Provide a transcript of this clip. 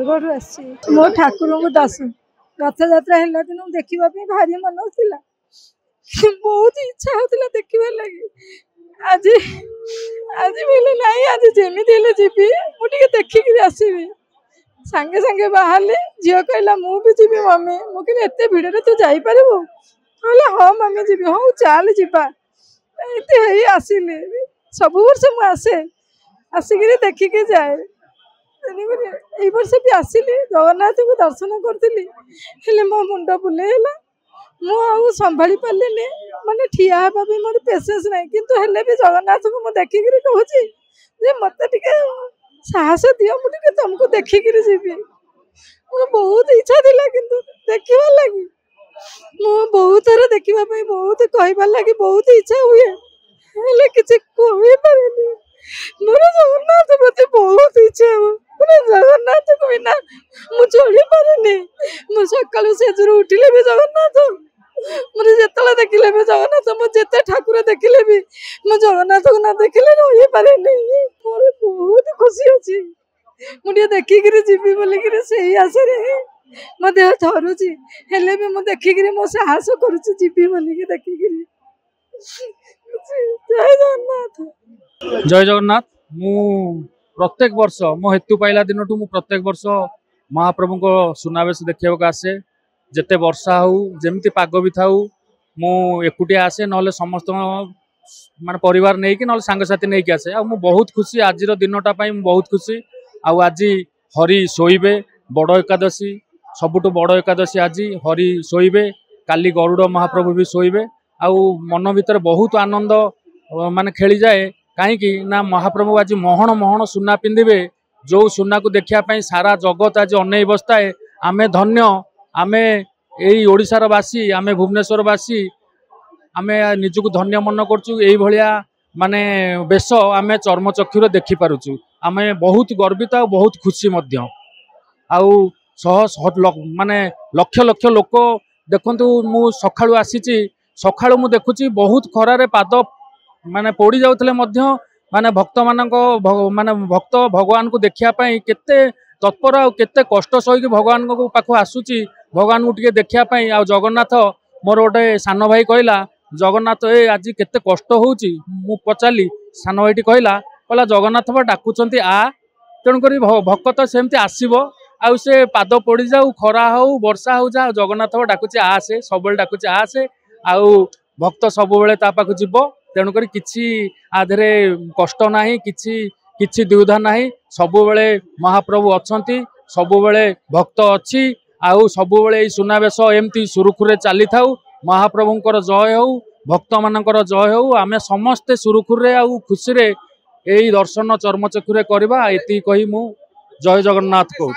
बरगढ़ आसी मो ठाकुर को दस रथ यात्रा है दिन देखा भारी मन होता बहुत इच्छा होता देखा लगे आज आज बोले नाई आज जमी जीवी मुझे देखिक आसबि सांगे सांगे बाहर झील कहला मुझे मम्मी मुझे एत भिड़े तू जापर कहला हाँ मम्मी जी हाँ चल जा आसिले सब वर्ष मुझे आसिक देखिक जाए ये वर्ष भी आसिली जगन्नाथ को दर्शन करी मो मुंड बुलेला मु संभाली पारे माने ठिया हाँ भी मोर पेसेंस ना किंतु हेले भी जगन्नाथ को मुझे देखिक कहूँ मत साहस दियो मुझे तुमको देखिक जीवी मोर बहुत इच्छा थी किंतु देखा लगी मु बहुत थर देखापी बहुत कहबार लगी बहुत इच्छा हुए हेले किसी कही मोर जगन्नाथ प्रति बहुत इच्छा मोर जगन्नाथ को बिना मु चढ़ी पारे मु सका से उठिले भी जगन्नाथ मुझे जिते देखिले भी जगन्नाथ मुझे ठाकुर देखिले भी मु जगन्नाथ को ना देखिले रही पारे मोर बहुत खुशी अच्छी मुझे देखिक जीवी बोलिक से आशा मो देह थरुची हेले भी मु देखिक मो साहस करुची जीवी बोलिक देखिक जय जगन्नाथ। जय जगन्नाथ। मु प्रत्येक वर्ष मो हेतु पाइला दिन मु प्रत्येक वर्ष महाप्रभु को सुनावेश देखा आसे जिते वर्षा हो जमी पाग भी था मु एकुटिया आसे ना समस्त मान परिवार नहीं कि ना सांगसाथी नहीं कि आसे मु बहुत खुशी आज दिनटा बहुत खुशी आज हरि शोबे बड़ एकादशी सबुठु बड़ एकादशी आज हरि शोबे काली गरुड़ महाप्रभु भी शोबे आउ मन भीतर बहुत आनंद माने खेली जाए कहीं ना महाप्रभु आज महण महण सुना पिंधे जो सुना को देखा सारा जगत आज अनै बसताए आमे धन्य आमे यही ओडिशार बासी आमे भुवनेश्वरवासी आमे निजको धन्य मन करचु एई भलिया माने बेश आमे चर्मचक्षुर देखि पारुचु आमे बहुत गर्वित और बहुत खुशी मध्य आउ माने लक्ष लक्ष लोक देखंतु मु सखाळु आसीची सखाळु मु देखुची बहुत खरारे पाद माने पोड़ी जाउतले मध्य माने भक्त मानक माने भक्त भगवान को देखिया पई केते तत्पर आ केते कष्ट सही भगवान को पाखो आसुची भगवान को टिके देखिया पई आ जगन्नाथ मोर गोटे सान भाई कहला जगन्नाथ ए आज केते कष्ट होउची मु पचाली सान भाईटी कहला जगन्नाथ बा डाकुचंती आ तेणु करी भक्त सेमती आसीबो आ से पाद पड़ी जाऊ खरा हो वर्षा हो जा जगन्नाथ डाकुचे आसे सब डाकुचे आसे आउ भक्त सब बेले ता पाखु जीवो तेणु करी किछि आधरे कष्ट नाही किछि दुविधा नाही सब बेले महाप्रभु अछंती सब बेले भक्त अछि आउ सब बेले सुनावेश एमती सुरुखुरे चली थाउ महाप्रभुंकर जय हो भक्त मानकर जय हो आमे समस्ते सुरुखुरे आउ खुशी रे एई दर्शन चर्मचक्षुरे करबा एति कही मु जय जगन्नाथ कहूँ।